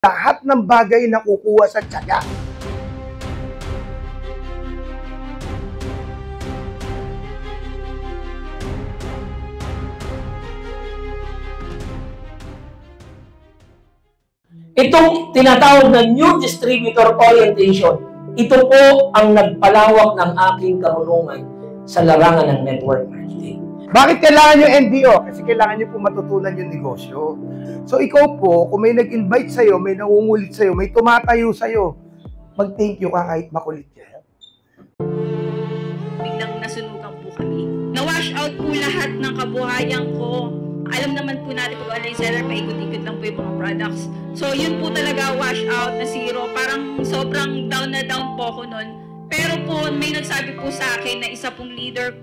Lahat ng bagay na kukuha sa tiyaga. Itong tinatawag na New Distributor Orientation, ito po ang nagpalawak ng aking karunungan sa larangan ng network marketing. Bakit kailangan yung NDO? Kasi kailangan nyo po matutunan yung negosyo. So ikaw po, kung may nag-invite sa'yo, may nangungulit sa'yo, may tumatayo sa'yo, mag-thank you ka kahit makulit yan. Biglang nasunugan po kami. Na-wash out po lahat ng kabuhayan ko. Alam naman po natin pag online seller, paikot-ikot lang po yung mga products. So yun po talaga, wash out na zero. Parang sobrang down na down po ako nun. Pero po, may nagsabi po sa akin na isa pong leader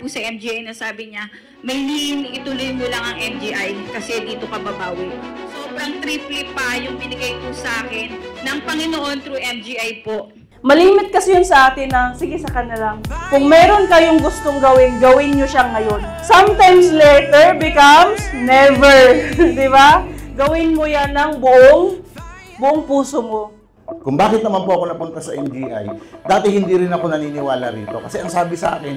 po sa MGI na sabi niya, Maylene, ituloy mo lang ang MGI kasi dito ka babawi. Sobrang triple pa yung binigay po sa akin ng Panginoon through MGI po. Malimit kasi yun sa atin na, sige sa kanila. Kung meron kayong gustong gawin, gawin nyo siya ngayon. Sometimes later becomes never. Di ba? Gawin mo yan ng buong puso mo. Kung bakit naman po ako napunta sa MGI, dati hindi rin ako naniniwala rito. Kasi ang sabi sa akin,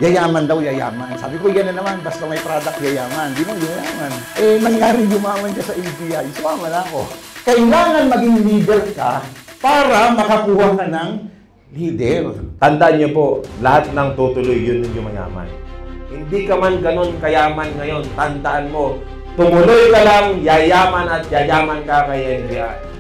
yayaman daw, yayaman. Sabi ko, yan na naman, basta may product, yayaman. Di mo yayaman. Eh, nangyari yumaman ka sa MGI, sumama na ako. Kailangan maging leader ka para makakuha ka ng leader. Tandaan niyo po, lahat ng tutuloy, yun yung mayaman. Hindi ka man ganun kayaman ngayon, tandaan mo, tumuloy ka lang, yayaman at yayaman ka kay NBI.